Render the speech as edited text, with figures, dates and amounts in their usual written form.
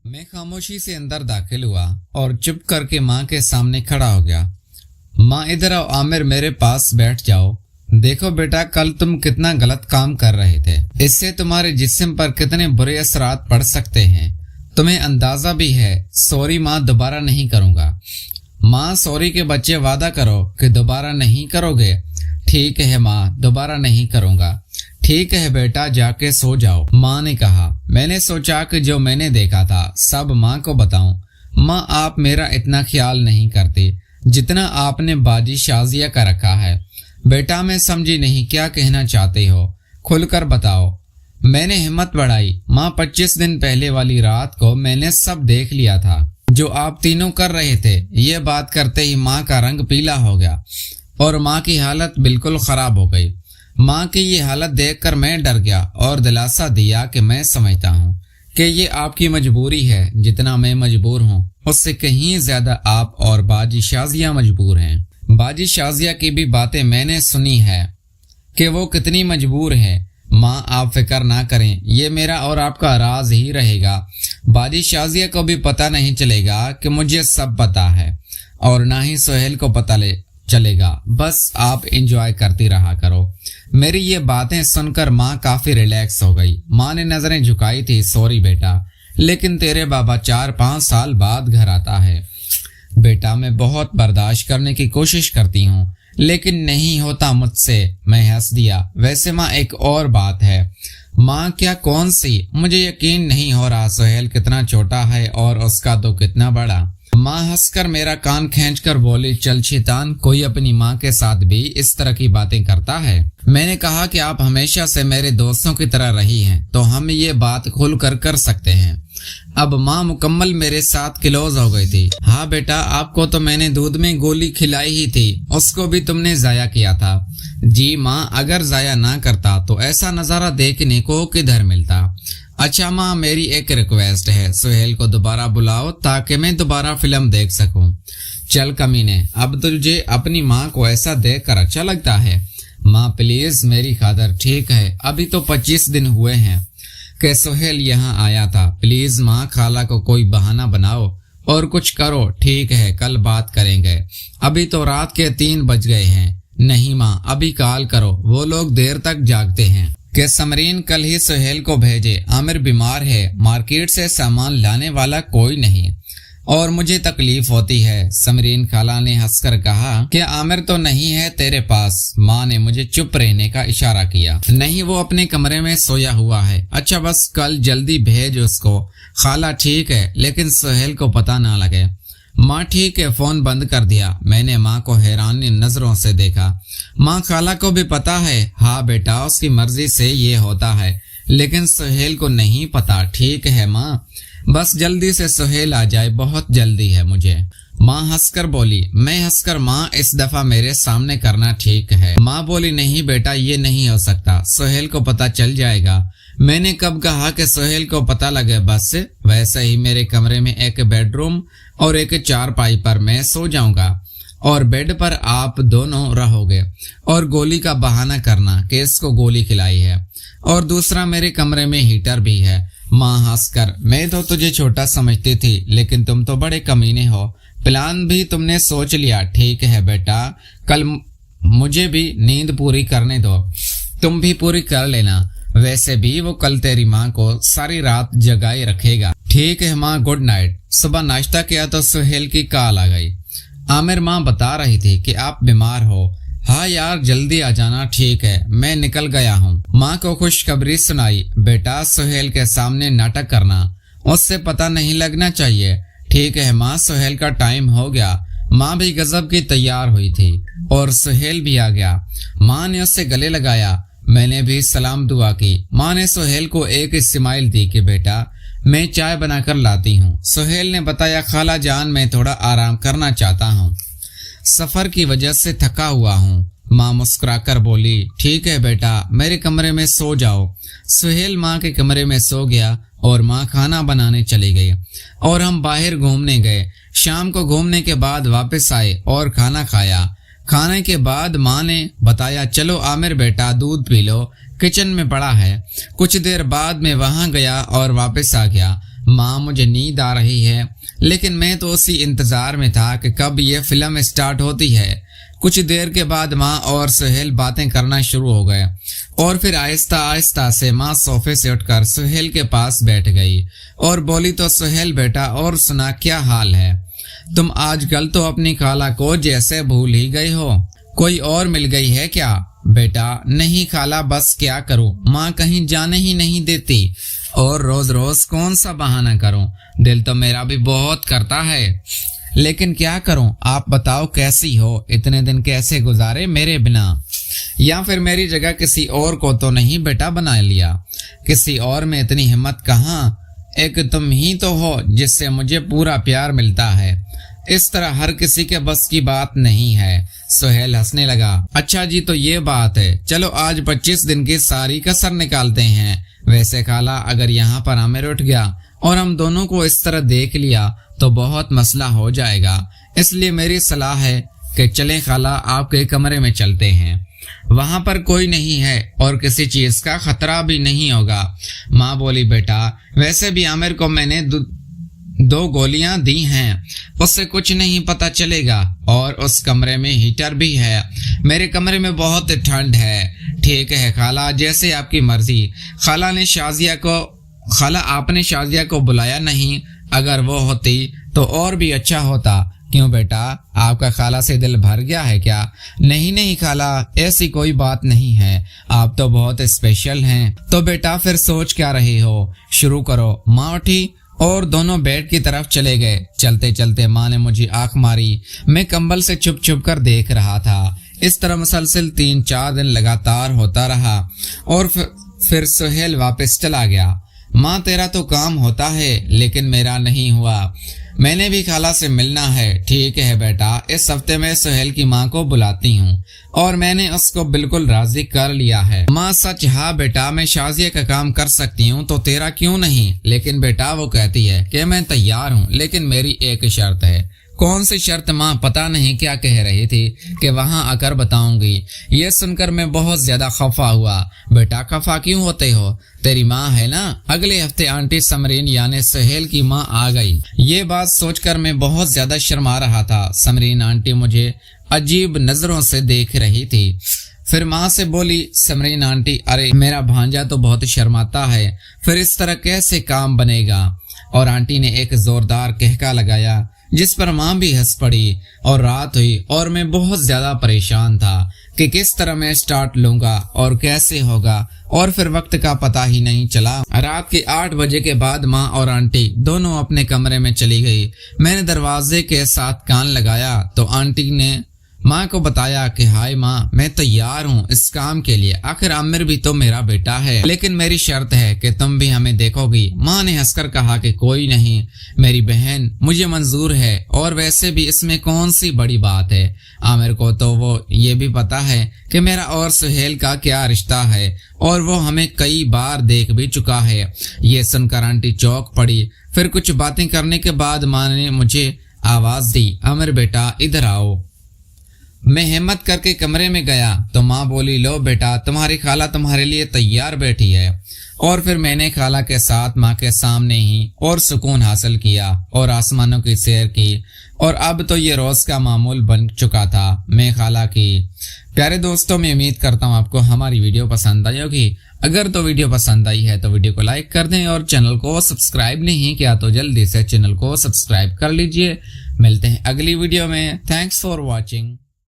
मैं खामोशी से अंदर दाखिल हुआ और चुप करके माँ के सामने खड़ा हो गया। माँ इधर आओ, आमिर मेरे पास बैठ जाओ। देखो बेटा, कल तुम कितना गलत काम कर रहे थे। इससे तुम्हारे जिस्म पर कितने बुरे असरात पड़ सकते हैं, तुम्हें अंदाजा भी है। सॉरी माँ, दोबारा नहीं करूँगा। माँ, सॉरी के बच्चे, वादा करो कि दोबारा नहीं करोगे। ठीक है माँ, दोबारा नहीं करूँगा। ठीक है बेटा, जाके सो जाओ, माँ ने कहा। मैंने सोचा कि जो मैंने देखा था सब माँ को बताऊं। माँ, आप मेरा इतना ख्याल नहीं करती जितना आपने बाजी शाजिया का रखा है। बेटा, मैं समझी नहीं, क्या कहना चाहते हो, खुलकर बताओ। मैंने हिम्मत बढ़ाई। माँ, 25 दिन पहले वाली रात को मैंने सब देख लिया था जो आप तीनों कर रहे थे। ये बात करते ही माँ का रंग पीला हो गया और माँ की हालत बिल्कुल खराब हो गई। माँ की ये हालत देखकर मैं डर गया और दिलासा दिया कि मैं समझता हूँ कि ये आपकी मजबूरी है। जितना मैं मजबूर हूँ उससे कहीं ज्यादा आप और बाजी शाजिया मजबूर हैं। बाजी शाजिया की भी बातें मैंने सुनी है कि वो कितनी मजबूर है। माँ, आप फिक्र ना करें, ये मेरा और आपका राज ही रहेगा। बाजी शाजिया को भी पता नहीं चलेगा कि मुझे सब पता है और ना ही सोहेल को पता चलेगा। बस आप एंजॉय करती रहा करो। मेरी ये बातें सुनकर माँ काफी रिलैक्स हो गई। माँ ने नजरें झुकाई थी। सॉरी बेटा, लेकिन तेरे बाबा 4-5 साल बाद घर आता है। बेटा, मैं बहुत बर्दाश्त करने की कोशिश करती हूँ लेकिन नहीं होता मुझसे। मैं हंस दिया। वैसे माँ, एक और बात है। माँ, क्या, कौन सी? मुझे यकीन नहीं हो रहा सोहेल कितना छोटा है और उसका तो कितना बड़ा। माँ हंसकर मेरा कान खींचकर बोली, चल शैतान, कोई अपनी माँ के साथ भी इस तरह की बातें करता है। मैंने कहा कि आप हमेशा से मेरे दोस्तों की तरह रही हैं तो हम ये बात खुल कर सकते हैं। अब माँ मुकम्मल मेरे साथ क्लोज हो गई थी। हाँ बेटा, आपको तो मैंने दूध में गोली खिलाई ही थी, उसको भी तुमने जाया किया था। जी माँ, अगर जाया ना करता तो ऐसा नजारा देखने को किधर मिलता। अच्छा माँ, मेरी एक रिक्वेस्ट है, सोहेल को दोबारा बुलाओ ताकि मैं दोबारा फिल्म देख सकूं। चल कमीने, अब तुझे अपनी माँ को ऐसा देख कर अच्छा लगता है। माँ प्लीज मेरी खातिर। ठीक है, अभी तो 25 दिन हुए हैं कि सोहेल यहाँ आया था। प्लीज माँ, खाला को कोई बहाना बनाओ और कुछ करो। ठीक है, कल बात करेंगे। अभी तो रात के 3 बज गए हैं। नहीं माँ, अभी कॉल करो, वो लोग देर तक जागते हैं। कि समरीन कल ही सोहेल को भेजे। आमिर बीमार है, मार्केट से सामान लाने वाला कोई नहीं और मुझे तकलीफ होती है। समरीन खाला ने हंसकर कहा कि आमिर तो नहीं है तेरे पास। माँ ने मुझे चुप रहने का इशारा किया। नहीं, वो अपने कमरे में सोया हुआ है। अच्छा, बस कल जल्दी भेज उसको। खाला ठीक है, लेकिन सोहेल को पता ना लगे। माँ ठीक है, फोन बंद कर दिया। मैंने माँ को हैरानी नजरों से देखा। माँ, खाला को भी पता है? हाँ बेटा, उसकी मर्जी से ये होता है लेकिन सोहेल को नहीं पता। ठीक है माँ, बस जल्दी से सोहेल आ जाए, बहुत जल्दी है मुझे। माँ हंसकर बोली। मैं हंसकर, माँ इस दफा मेरे सामने करना ठीक है। माँ बोली, नहीं बेटा, ये नहीं हो सकता, सोहेल को पता चल जाएगा। मैंने कब कहा कि सोहेल को पता लगे? बस वैसे ही मेरे कमरे में एक बेडरूम और एक चारपाई पर मैं सो जाऊंगा और बेड पर आप दोनों रहोगे और गोली का बहाना करना कि इसको गोली खिलाई है। और दूसरा, मेरे कमरे में हीटर भी है। माँ हंसकर, मैं तो तुझे छोटा समझती थी लेकिन तुम तो बड़े कमीने हो। प्लान भी तुमने सोच लिया। ठीक है बेटा, कल मुझे भी नींद पूरी करने दो, तुम भी पूरी कर लेना। वैसे भी वो कल तेरी माँ को सारी रात जगाए रखेगा। ठीक है माँ, गुड नाइट। सुबह नाश्ता किया तो सोहेल की कॉल आ गई। आमिर, माँ बता रही थी कि आप बीमार हो। हाँ यार, जल्दी आ जाना। ठीक है, मैं निकल गया हूँ। माँ को खुशखबरी सुनाई। बेटा, सोहेल के सामने नाटक करना, उससे पता नहीं लगना चाहिए। ठीक है माँ, सोहेल का टाइम हो गया। माँ भी गजब की तैयार हुई थी और सोहेल भी आ गया। माँ ने उससे गले लगाया। मैंने भी सलाम दुआ की। माँ ने सोहेल को एक स्माइल दी कि बेटा, मैं चाय बनाकर लाती हूँ। सोहेल ने बताया, खाला जान, मैं थोड़ा आराम करना चाहता हूँ, सफर की वजह से थका हुआ हूँ। माँ मुस्कुराकर बोली, ठीक है बेटा, मेरे कमरे में सो जाओ। सोहेल माँ के कमरे में सो गया और माँ खाना बनाने चली गई और हम बाहर घूमने गए। शाम को घूमने के बाद वापस आए और खाना खाया। खाने के बाद माँ ने बताया, चलो आमिर बेटा, दूध पी लो, किचन में पड़ा है। कुछ देर बाद मैं वहां गया और वापस आ गया। माँ मुझे नींद आ रही है, लेकिन मैं तो उसी इंतजार में था कि कब ये फिल्म स्टार्ट होती है। कुछ देर के बाद माँ और सुहेल बातें करना शुरू हो गए और फिर आहिस्ता आहिस्ता से माँ सोफे से उठकर सुहेल के पास बैठ गई और बोली, तो सुहेल बेटा और सुना, क्या हाल है? तुम आजकल तो अपनी खाला को जैसे भूल ही गई हो। कोई और मिल गई है क्या? बेटा नहीं खाला, बस क्या करूं, माँ कहीं जाने ही नहीं देती और रोज रोज कौन सा बहाना करूं। दिल तो मेरा भी बहुत करता है, लेकिन क्या करूं। आप बताओ कैसी हो? इतने दिन कैसे गुजारे मेरे बिना? या फिर मेरी जगह किसी और को तो नहीं बेटा बना लिया? किसी और में इतनी हिम्मत कहाँ? एक तुम ही तो हो जिससे मुझे पूरा प्यार मिलता है। इस तरह हर किसी के बस की बात नहीं है। सुहेल हंसने लगा। अच्छा जी, तो ये बात है, चलो आज 25 दिन की सारी कसर निकालते हैं। वैसे खाला, अगर यहाँ पर आमिर उठ गया और हम दोनों को इस तरह देख लिया तो बहुत मसला हो जाएगा। इसलिए मेरी सलाह है कि चलें खाला, आपके कमरे में चलते हैं। वहां पर कोई नहीं है और किसी चीज का खतरा भी नहीं होगा। माँ बोली, बेटा वैसे भी आमिर को मैंने 2 गोलियां दी हैं, उससे कुछ नहीं पता चलेगा और उस कमरे में हीटर भी है। मेरे कमरे में बहुत ठंड है। ठीक है खाला, जैसे आपकी मर्जी। खाला आपने शाजिया को बुलाया नहीं? अगर वो होती तो और भी अच्छा होता। क्यों बेटा, आपका खाला से दिल भर गया है क्या? नहीं खाला, ऐसी कोई बात नहीं है, आप तो बहुत स्पेशल हैं। तो बेटा फिर सोच क्या रहे हो, शुरू करो। माँ उठी और दोनों बेड की तरफ चले गए। चलते चलते माँ ने मुझे आंख मारी। मैं कंबल से छुप छुप कर देख रहा था। इस तरह मुसलसल 3-4 दिन लगातार होता रहा और फिर सुहेल वापस चला गया। माँ तेरा तो काम होता है, लेकिन मेरा नहीं हुआ। मैंने भी खाला से मिलना है। ठीक है बेटा, इस हफ्ते में सुहेल की माँ को बुलाती हूँ और मैंने उसको बिल्कुल राजी कर लिया है। माँ सच? हाँ बेटा, मैं शाजिया का काम कर सकती हूँ, तो तेरा क्यों नहीं? लेकिन बेटा वो कहती है कि मैं तैयार हूँ, लेकिन मेरी एक शर्त है। कौन सी शर्त माँ? पता नहीं क्या कह रही थी कि वहां आकर बताऊंगी। ये सुनकर मैं बहुत ज्यादा खफा हुआ। बेटा खफा क्यों होते हो? तेरी माँ है ना। अगले हफ्ते आंटी समरीन यानी सुहेल की माँ आ गई। ये बात सोचकर मैं बहुत ज्यादा शर्मा रहा था। समरीन आंटी मुझे अजीब नजरों से देख रही थी। फिर माँ से बोली, समरीन आंटी, अरे मेरा भांजा तो बहुत शर्माता है, फिर इस तरह कैसे काम बनेगा? और आंटी ने एक जोरदार कहका लगाया, जिस पर माँ भी हंस पड़ी। और रात हुई और मैं बहुत ज्यादा परेशान था कि किस तरह मैं स्टार्ट लूंगा और कैसे होगा, और फिर वक्त का पता ही नहीं चला। रात के 8 बजे के बाद माँ और आंटी दोनों अपने कमरे में चली गई। मैंने दरवाजे के साथ कान लगाया तो आंटी ने माँ को बताया कि हाय माँ, मैं तैयार हूँ इस काम के लिए। आखिर आमिर भी तो मेरा बेटा है, लेकिन मेरी शर्त है कि तुम भी हमें देखोगी। माँ ने हंसकर कहा कि कोई नहीं मेरी बहन, मुझे मंजूर है, और वैसे भी इसमें कौन सी बड़ी बात है। आमिर को तो वो ये भी पता है कि मेरा और सुहेल का क्या रिश्ता है, और वो हमें कई बार देख भी चुका है। ये सुनकर आंटी चौंक पड़ी। फिर कुछ बातें करने के बाद माँ ने मुझे आवाज दी, आमिर बेटा इधर आओ। मैं हिम्मत करके कमरे में गया तो माँ बोली, लो बेटा, तुम्हारी खाला तुम्हारे लिए तैयार बैठी है। और फिर मैंने खाला के साथ माँ के सामने ही और सुकून हासिल किया और आसमानों की सैर की, और अब तो ये रोज का मामूल बन चुका था मैं खाला की। प्यारे दोस्तों, मैं उम्मीद करता हूँ आपको हमारी वीडियो पसंद आई होगी। अगर तो वीडियो पसंद आई है तो वीडियो को लाइक कर दें, और चैनल को सब्सक्राइब नहीं किया तो जल्दी से चैनल को सब्सक्राइब कर लीजिए। मिलते हैं अगली वीडियो में। Thanks for watching.